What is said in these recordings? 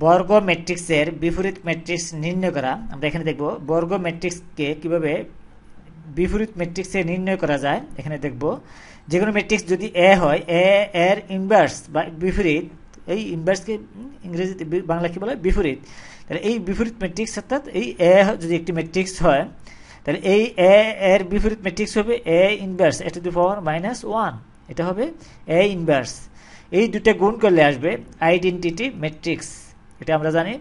বর্গ ম্যাট্রিক্সের বিপরীত ম্যাট্রিক্স নির্ণয় করা। আমরা এখানে দেখব বর্গ ম্যাট্রিক্সকে কিভাবে বিপরীত ম্যাট্রিক্সে নির্ণয় করা যায়। এখানে দেখব যে কোনো ম্যাট্রিক্স যদি এ হয়, এ এর ইনভার্স বা বিপরীত, এই ইনভার্সকে ইংরেজিতে বাংলা কি বলে বিপরীত। তাহলে এই বিপরীত ম্যাট্রিক্স অর্থাৎ এই এ যদি একটি ম্যাট্রিক্স হয়, তাহলে এই এ এর বিপরীত ম্যাট্রিক্স হবে A inverse A to the পাওয়ার -1, এটা হবে এ ইনভার্স। এই দুটো গুণ করলে আসবে আইডেন্টিটি ম্যাট্রিক্স। এটা আমরা জানি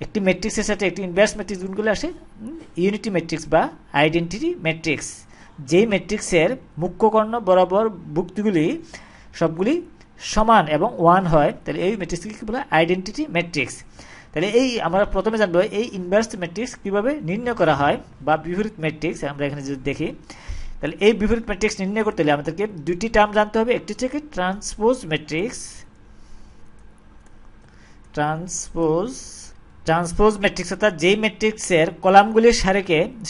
একটি ম্যাট্রিক্সের সাথে একটি ইনভার্স ম্যাট্রিক্স গুণ করলে আসে ইউনিটি ম্যাট্রিক্স বা আইডেন্টিটি ম্যাট্রিক্স। যেই ম্যাট্রিক্সের মুখ্য কর্ণ বরাবর ভুক্তিগুলি সবগুলি সমান এবং 1 হয়, তাহলে এই ম্যাট্রিক্সকে কি বলে আইডেন্টিটি ম্যাট্রিক্স। তাহলে এই আমরা প্রথমে জানবো এই ইনভার্স ম্যাট্রিক্স কিভাবে নির্ণয় করা হয় বা বিপরীত ম্যাট্রিক্স। আমরা এখানে যদি দেখি, তাহলে এই বিপরীত ম্যাট্রিক্স নির্ণয় করতে হলে আমাদেরকে দুটি টার্ম জানতে হবে। একটি হচ্ছে ট্রান্সপোজ ম্যাট্রিক্স, ট্রান্সপোজ ম্যাট্রিক্স অর্থাৎ যেই ম্যাট্রিক্সের কলামগুলির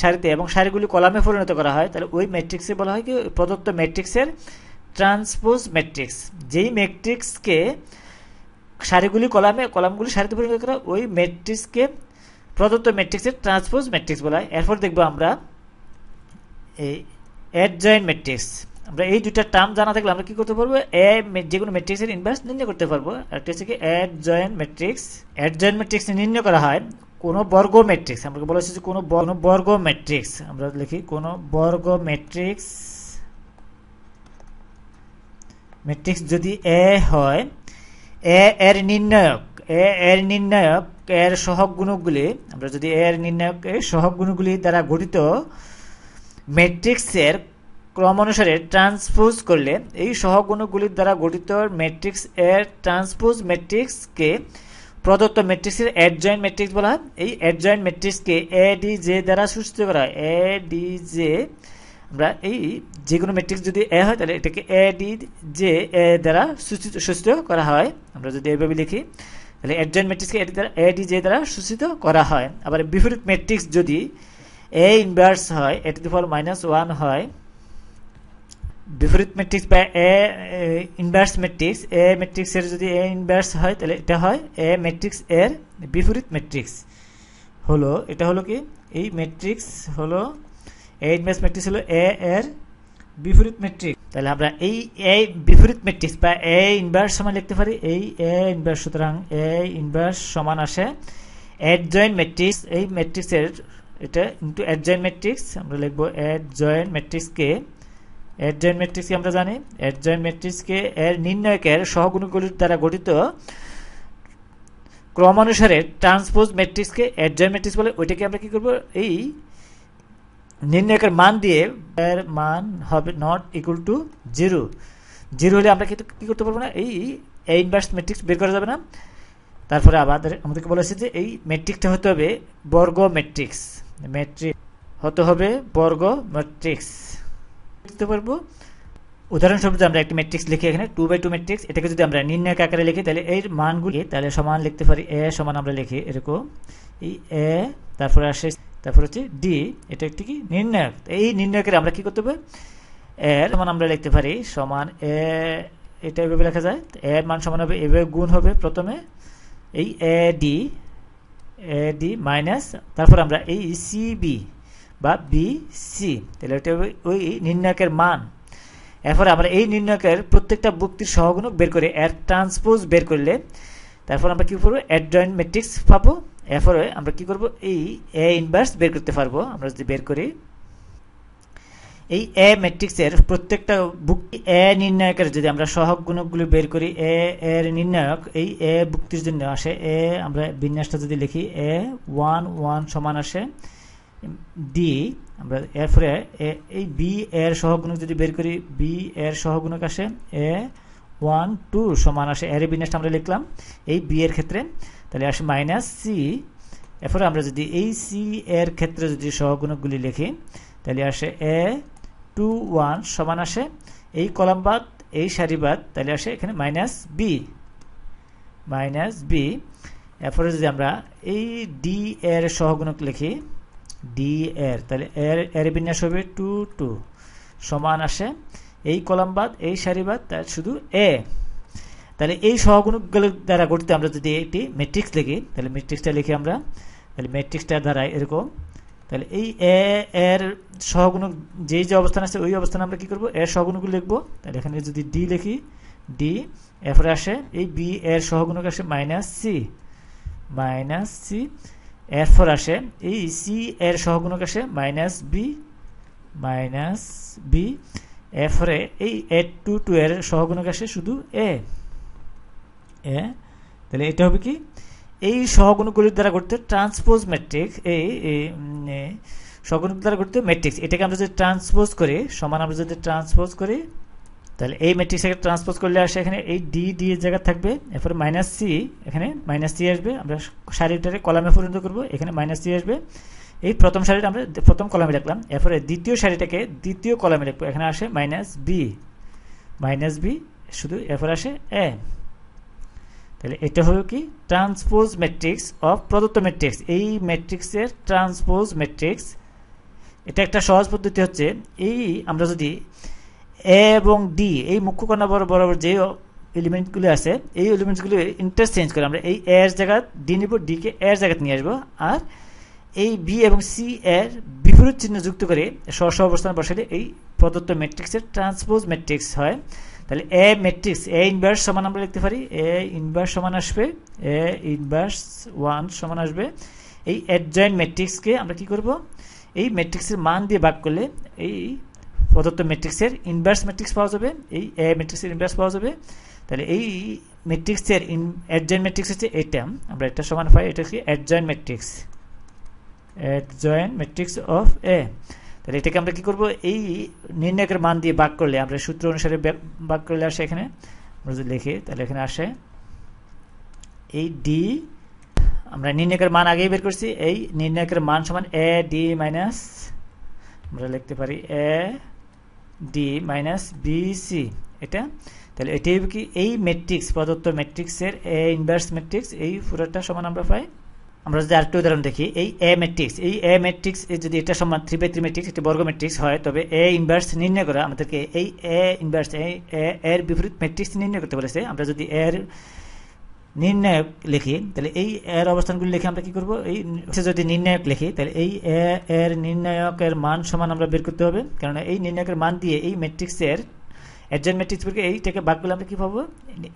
সারিতে এবং সারিগুলি কলামে পরিণত করা হয়, তাহলে ওই ম্যাট্রিক্সে বলা হয় কি প্রদত্ত ম্যাট্রিক্সের ট্রান্সপোজ ম্যাট্রিক্স। যেই ম্যাট্রিক্সকে সারিগুলি কলামগুলি সারিতে পরিণত করা, ওই ম্যাট্রিক্সকে প্রদত্ত ম্যাট্রিক্সের ট্রান্সপোজ ম্যাট্রিক্স বলা হয়। এরপর দেখব আমরা এই অ্যাডজয়েন্ট ম্যাট্রিক্স। আমরা এই দুইটা টার্ম জানা থাকলে আমরা কি করতে পারবো, যে কোনো ম্যাট্রিক্সের ইনভার্স নির্ণয় করতে পারবো। একটা হচ্ছে কি অ্যাডজয়েন্ট ম্যাট্রিক্স। অ্যাডজয়েন্ট ম্যাট্রিক্স নির্ণয় করা হয় কোনো বর্গ ম্যাট্রিক্স। আমরা বলেছি যে কোনো বর্গ ম্যাট্রিক্স, আমরা লিখি কোনো বর্গ ম্যাট্রিক্স যদি এ হয়, এ এর নির্ণায়ক এর সহগ গুণকগুলি, আমরা যদি এর নির্ণায়ক এর সহগ গুণগুলি দ্বারা গঠিত ম্যাট্রিক্সের ক্রম অনুসারে ট্রান্সপোজ করলে এই সহগুণগুলির দ্বারা গঠিত ম্যাট্রিক্স এর ট্রান্সপোজ ম্যাট্রিক্সকে প্রদত্ত ম্যাট্রিক্সের অ্যাডজয়েন্ট ম্যাট্রিক্স বলা হয়। এই অ্যাডজয়েন্ট ম্যাট্রিক্সকে এডিজে দ্বারা সূচিত করা হয়। এডিজে, আমরা এই যে কোনো ম্যাট্রিক্স যদি এ হয় তাহলে এটাকে এডিজে দ্বারা সূচিত করা হয়। আমরা যদি এইভাবে লিখি, তাহলে অ্যাডজয়েন্ট ম্যাট্রিক্সকে এডিজে দ্বারা সূচিত করা হয়। আবার বিপরীত ম্যাট্রিক্স যদি এ ইনভার্স হয়, এ টু দি পাওয়ার -1 হয়, বিপরীত ম্যাট্রিক্স বা এ ইনভার্স ম্যাট্রিক্স, এ ম্যাট্রিক্সের যদি এ ইনভার্স হয় তাহলে এটা হয় এ ম্যাট্রিক্স এর বিপরীত ম্যাট্রিক্স হলো, এটা হলো কি এই ম্যাট্রিক্স হলো এ ইনভার্স ম্যাট্রিক্স হলো এ এর বিপরীত ম্যাট্রিক্স। তাহলে আমরা এই এ বিপরীত ম্যাট্রিক্স বা এ ইনভার্স সমান লিখতে পারি এই এ ইনভার্স। সুতরাং এ ইনভার্স সমান আসে অ্যাডজয়েন্ট ম্যাট্রিক্স, এই ম্যাট্রিক্সের এটা ইনটু অ্যাডজয়েন্ট ম্যাট্রিক্স। আমরা লিখবো অ্যাডজয়েন্ট ম্যাট্রিক্সকে আমরা জানি অ্যাডজয়েন্ট ম্যাট্রিক্সকে এর নির্ণায়কের সহগুণগুলির দ্বারা গঠিত ক্রমানুসারে ট্রান্সপোজ ম্যাট্রিক্সকে অ্যাডজয়েন্ট ম্যাট্রিক্স বলে। ওইটাকে আমরা কি করব, এই নির্ণায়কের মান দিয়ে এর মান হবে নট ইকুয়াল টু 0 হলে আমরা কি করতে পারবো না, এই ইনভার্স ম্যাট্রিক্স বের করা যাবে না। তারপরে আমাদেরকে বলেছে যে এই ম্যাট্রিক্সটা হতে হবে বর্গ ম্যাট্রিক্স হতে হবে বর্গ ম্যাট্রিক্স লিখতে পারবো। উদাহরণস্বরূপ আমরা একটি ম্যাট্রিক্স লিখি এখানে 2x2 ম্যাট্রিক্স, এটাকে যদি আমরা নির্ণায়ক আকারে লিখি তাহলে এর মানগুলি তাহলে সমান লিখতে পারি। এ সমান আমরা লিখি এরকম এই এ, তারপরে আসে তারপর হচ্ছে ডি, এটা একটি কি নির্ণায়ক। এই নির্ণায়কের আমরা কি করতে হবে, এর সমান আমরা লিখতে পারি সমান এ, এটা এভাবে লেখা যায়। এর মান সমান হবে এভাবে গুণ হবে প্রথমে এই এ ডি মাইনাস, তারপর আমরা এই সিবি বা বি সি, তাহলে এটা ওই নির্ণায়কের মান। এরপরে আমরা এই নির্ণায়কের প্রত্যেকটা ভুক্তির সহগুণক বের করে এর ট্রান্সপোজ বের করলে তারপর আমরা কি করবো, অ্যাডজয়েন্ট ম্যাট্রিক্স পাবো। এরপরে আমরা কি করব, এই এ ইনভার্স বের করতে পারবো। আমরা যদি বের করি এই এ ম্যাট্রিক্সের প্রত্যেকটা ভুক্তি এ নির্ণায়কের যদি আমরা সহগ গুণকগুলো বের করি, এ এর নির্ণায়ক এই এ ভুক্তির জন্য আসে এ, আমরা বিন্যাসটা যদি লিখি এ 1 সমান আসে ডি। আমরা এরপরে এই বি এর সহগুণক যদি বের করি, বি এর সহগুণক আসে এ 1 2 সমান আসে এর বিন্যাসটা আমরা লিখলাম এই বি এর ক্ষেত্রে, তাহলে আসে মাইনাস সি। এরপরে আমরা যদি এই সি এর ক্ষেত্রে যদি সহগুণকগুলি লিখি তাহলে আসে এ 2 1 সমান আসে এই কলাম বাদ এই সারি বাদ, তাহলে আসে এখানে মাইনাস বি। এরপরে যদি আমরা এই ডি এর সহগুণক লিখি ডি এর, তাহলে এর বিন্যাস হবে 2 2 সমান আসে এই কলাম বাদ এই সারি বাদ তার শুধু এ। তাহলে এই সহগুণকগুলো দ্বারা গঠিত আমরা যদি একটি ম্যাট্রিক্স লিখি, তাহলে ম্যাট্রিক্সটা লিখি আমরা, তাহলে ম্যাট্রিক্সটার দ্বারা এরকম, তাহলে এই এ এর সহগুণক যেই যে অবস্থান আছে ওই অবস্থানে আমরা কি করব, এর সহগুণকগুলো লিখবো। তাহলে এখানে যদি ডি লিখি, ডি এরপরে আসে এই বি এর সহগুণক আসে মাইনাস সি, এরপর আসে এই সি এর সহগুণক আসে মাইনাস বি, এরপরে এই এ টু এর সহগুণক আসে শুধু এ। তাহলে এটা হবে কি, এই সহগুণকগুলির দ্বারা গঠিত ট্রান্সপোজ ম্যাট্রিক্স, এই সহগুণক দ্বারা গঠিত ম্যাট্রিক্স, এটাকে আমরা যদি ট্রান্সপোজ করি, সমান আমরা যদি ট্রান্সপোজ করি, তাহলে এই ম্যাট্রিক্সটাকে ট্রান্সপোজ করলে আসে এখানে এই ডি এর জায়গা থাকবে, এরপরে মাইনাস সি, এখানে মাইনাস সি আসবে, আমরা সারিটারে কলামে পরিণত করব, এখানে মাইনাস সি আসবে, এই প্রথম সারিটা আমরা প্রথম কলামে লিখলাম, এরপরে দ্বিতীয় সারিটাকে দ্বিতীয় কলামে লিখবো, এখানে আসে মাইনাস বি শুধু, এরপর আসে এ। তাহলে এটা হলো কি ট্রান্সপোজ ম্যাট্রিক্স অফ প্রদত্ত ম্যাট্রিক্স, এই ম্যাট্রিক্সের ট্রান্সপোজ ম্যাট্রিক্স। এটা একটা সহজ পদ্ধতি হচ্ছে, এই আমরা যদি এ এবং ডি এই মুখ্য কণা বরাবর যে এলিমেন্টগুলো আছে এই এলিমেন্টসগুলো ইন্টারচেঞ্জ করে আমরা এই এর জায়গা ডি নিব, ডি কে এর জায়গাতে নিয়ে আসবো, আর এই বি এবং সি এর বিপরীত চিহ্ন যুক্ত করে স্ব অবস্থান বসালে এই প্রদত্ত ম্যাট্রিক্সের ট্রান্সপোজ ম্যাট্রিক্স হয়। তাহলে এ ম্যাট্রিক্স এ ইনভার্স সমান আমরা লিখতে পারি, এ ইনভার্স সমান আসবে এ ইনভার্স 1 সমান আসবে এই অ্যাডজয়েন্ট ম্যাট্রিক্সকে আমরা কি করব, এই ম্যাট্রিক্সের মান দিয়ে ভাগ করলে এই প্রদত্ত ম্যাট্রিক্সের ইনভার্স ম্যাট্রিক্স পাওয়া যাবে, এই এ ম্যাট্রিক্সের ইনভার্স পাওয়া যাবে। তাহলে এই ম্যাট্রিক্সের অ্যাডজয়েন্ট ম্যাট্রিক্স হচ্ছে এটা, আমরা এটা সমান পাই, এটা কি অ্যাডজয়েন্ট ম্যাট্রিক্স অফ এ। তাহলে এটাকে আমরা কি করব, এই নির্ণায়কের মান দিয়ে ভাগ করলে, আমরা সূত্র অনুসারে ভাগ করলে আসে, এখানে আমরা যদি লিখি তাহলে এখানে আসে এই ডি, আমরা নির্ণায়কের মান আগেই বের করছি, এই নির্ণায়কের মান সমান এ ডি মাইনাস, আমরা লিখতে পারি A D minus B C, এটা। তাহলে এটাই কি এই ম্যাট্রিক্স প্রদত্ত ম্যাট্রিক্সের এ ইনভার্স ম্যাট্রিক্স, এই পুরোটা সমান আমরা পাই। আমরা যদি আরেকটা উদাহরণ দেখি, এই এ ম্যাট্রিক্স যদি এটা সমান 3/3 ম্যাট্রিক্স, একটি বর্গ ম্যাট্রিক্স হয়, তবে এ ইনভার্স নির্ণয় করা আমাদেরকে এই এ ইনভার্স এর বিপরীত ম্যাট্রিক্স নির্ণয় করতে বলেছে। আমরা যদি এর নির্ণায়ক লিখি, তাহলে এই এর অবস্থানগুলি লিখে আমরা কি করব, এই যদি নির্ণায়ক লিখি, তাহলে এই এর নির্ণায়কের মান সমান আমরা বের করতে হবে, কারণ এই নির্ণায়কের মান দিয়ে এই ম্যাট্রিক্সের অ্যাডজয়েন্ট ম্যাট্রিক্স বের করে এইটাকে ভাগ করলে আমরা কি পাবো,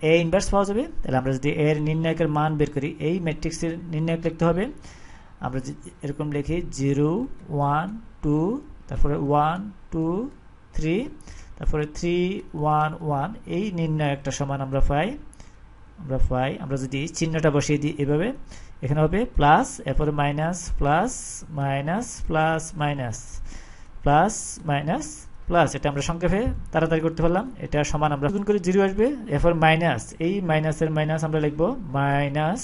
এ ইনভার্স পাওয়া যাবে। তাহলে আমরা যদি এর নির্ণায়কের মান বের করি, এই ম্যাট্রিক্সের নির্ণায়ক লিখতে হবে, আমরা এরকম লিখি 0 1 2, তারপরে 1 2 3, তারপরে 3 1 1, এই নির্ণায়কটা সমান আমরা পাই। আমরা যদি চিহ্নটা বসিয়ে দিই এভাবে, এখানে হবে প্লাস, এরপরে minus, plus minus, plus minus, plus minus plus, এটা আমরা সংক্ষেপে তাড়াতাড়ি করতে পারলাম। এটা সমান আমরা গুণ করে 0 আসবে, এরপর মাইনাস, এই মাইনাসের মাইনাস আমরা লিখবো মাইনাস,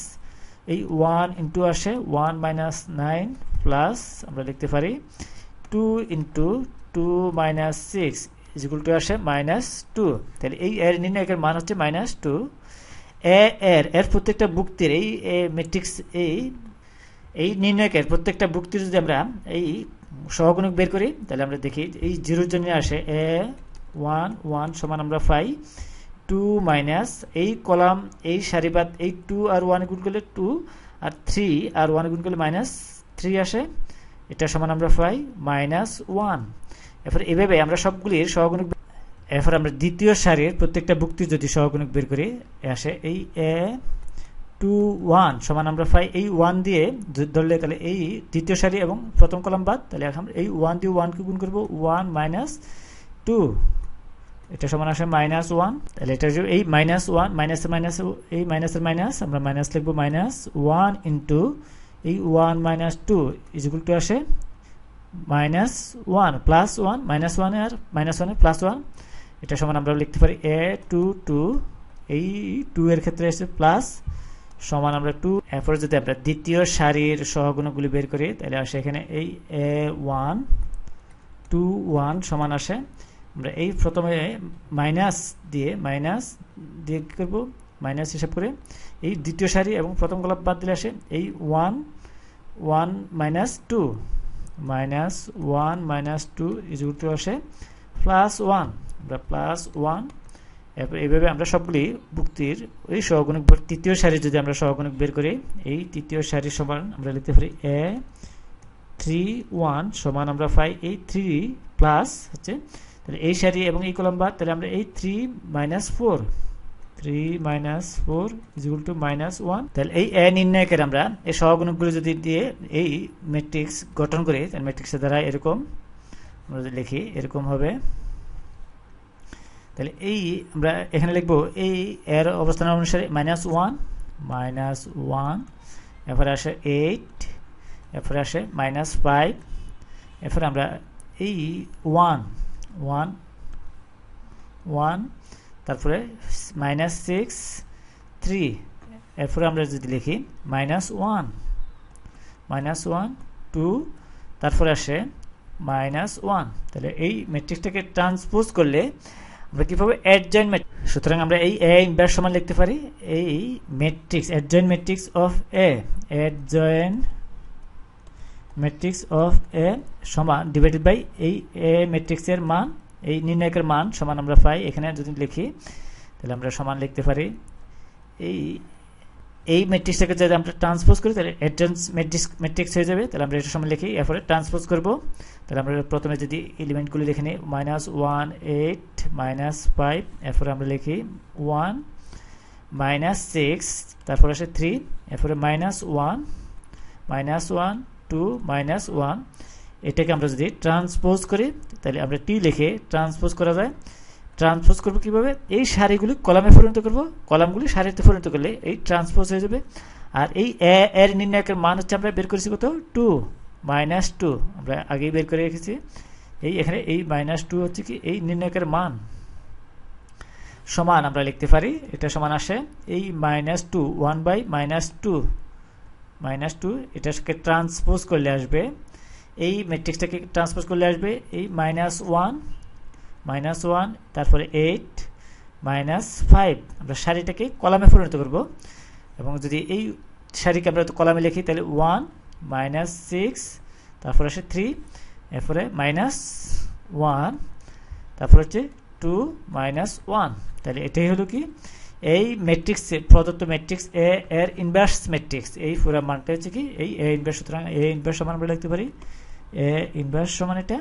এই 1 ইন্টু আসে 1 মাইনাস 9 প্লাস আমরা লিখতে পারি 2 ইন্টু 2 মাইনাস 6 ইকুয়াল টু আসে মাইনাস 2। তাহলে এই এর নির্ণায়কের মান হচ্ছে মাইনাস 2। এর প্রত্যেকটা বুক্তির এই ম্যাট্রিক্স এই নির্ণায়কের প্রত্যেকটা বুক্তির যদি আমরা এই সহগুণক বের করি, তাহলে আমরা দেখি এই 0 জন্য আসে এ 1 1 সমান আমরা পাই 2 মাইনাস, এই কলাম এই সারিবাদ এই 2 আর 1 গুণ করলে 2, আর 3 আর 1 গুণ করলে মাইনাস 3 আসে, এটা সমান আমরা পাই মাইনাস 1। এরপর এভাবে আমরা সবগুলির সহগুণক, এরপর আমরা দ্বিতীয় সারির প্রত্যেকটা বুক্তির যদি সহগুণক বের করি আসে এই এ 2 1 সমান আমরা পাই এই 1 দিয়ে ধরলে, তাহলে এই দ্বিতীয় সারি এবং প্রথম কলাম বাদ, তাহলে এখন এই 1 দিয়ে 1 কে গুণ করব 1 মাইনাস 2, এটা সমান আসে মাইনাস 1। তাহলে এটা এই মাইনাস 1 মাইনাসের মাইনাস, এই মাইনাসের মাইনাস আমরা মাইনাস লিখবো মাইনাস 1 ইন্টু এই 1 মাইনাস 2 ইজ ইকুয়াল টু আসে মাইনাস 1 প্লাস 1 মাইনাস 1 আর মাইনাস 1 প্লাস 1, এটা সমান আমরা লিখতে পারি এ 2 2, এই 2 এর ক্ষেত্রে এসে প্লাস সমান আমরা 2। এরপরে যদি আমরা দ্বিতীয় সারির সহগুণকগুলি বের করি, তাহলে আসে এখানে এই এ 1 2 1 সমান আসে, আমরা এই প্রথমে মাইনাস দিয়ে কি করবো, মাইনাস হিসাব করে এই দ্বিতীয় সারি এবং প্রথম কলাম বাদ দিলে আসে এই 1 1 minus 2 minus 1 minus 2 is equal to আসে প্লাস 1, আমরা প্লাস 1, এরপর এইভাবে আমরা সবগুলি যুক্তির ওই সহগুণক তৃতীয় সারি যদি আমরা সহগুণক বের করি, এই তৃতীয় সারি সমান আমরা লিখতে পারি a 3 1 সমান আমরা পাই এই 3 প্লাস হচ্ছে, তাহলে এই সারি এবং এই কলাম বাদ, তাহলে আমরা এই 3 মাইনাস 4 ইজ ইকুয়াল টু -1। তাহলে এই a নির্ণয়কের আমরা এই সহগুণকগুলো যদি দিয়ে এই ম্যাট্রিক্স গঠন করি, তাহলে ম্যাট্রিক্সের দ্বারা এরকম আমরা যদি লিখি এরকম হবে। তাহলে এই আমরা এখানে লিখবো এই এর অবস্থান অনুসারে -1 এরপরে আসে 8, এরপরে আসে -5, এরপরে আমরা এই 1 তারপরে -6 3, এরপরে আমরা যদি লিখি -1 2, তারপরে আসে -1। তাহলে এই ম্যাট্রিক্সটাকে ট্রান্সপোজ করলে আমরা কিভাবে অ্যাডজয়েন্ট ম্যাট্রিক্স, সুতরাং আমরা এই a ইনভার্স সমান লিখতে পারি এই matrix adjoint matrix of a, adjoint matrix of a সমান ডিভাইডেড বাই এই a ম্যাট্রিক্সের মান, এই নির্ণয়কের মান সমান আমরা পাই এখানে যদি লিখি, তাহলে আমরা সমান লিখতে পারি এই ম্যাট্রিক্সটাকে যদি আমরা ট্রান্সপোজ করি তাহলে অ্যাডজয়েন্ট ম্যাট্রিক্স হয়ে যাবে। তাহলে আমরা এটা সমান লিখি, এরপরে ট্রান্সপোজ করব। তাহলে আমরা প্রথমে যদি এলিমেন্টগুলি লিখে নিই -1 8 -5, এরপরে আমরা লিখি 1 -6, তারপর আসে 3, এরপরে -1 2 -1। এটাকে আমরা যদি ট্রান্সপোজ করি তাহলে আমরা টি লিখে ট্রান্সপোজ করা যায়। ট্রান্সপোজ করব কিভাবে, এই সারিগুলি কলামে পরিণত করব, কলামগুলি সারিতে পরিণত করলে এই ট্রান্সপোজ হয়ে যাবে। আর এই এর নির্ণয়কের মান হচ্ছে আমরা বের করেছি কত 2 -2 আমরা আগেই বের করে রেখেছি। এই এখানে এই -2 হচ্ছে কি এই নির্ণয়কের মান সমান আমরা লিখতে পারি, এটা সমান আসে এই -2 1 -2 এটাকে ট্রান্সপোজ করলে আসবে, এই ম্যাট্রিক্সটাকে ট্রান্সপোজ করলে আসবে এই -1 তারপরে 8 -5। আমরা সারিটাকে কলামে পরিণত করব এবং যদি এই সারিকে আমরা কলামে লিখি তাহলে 1 -6, তারপর আসে 3, এরপরে -1, তারপর হচ্ছে 2 -1। তাহলে এটাই হলো কি এই ম্যাট্রিক্স প্রদত্ত ম্যাট্রিক্স এ এর ইনভার্স ম্যাট্রিক্স, এই পুরো মানটা হচ্ছে কি এই এ ইনভার্স। সুতরাং এ ইনভার্স সমান আমরা লিখতে পারি এ ইনভার্স সমান এটা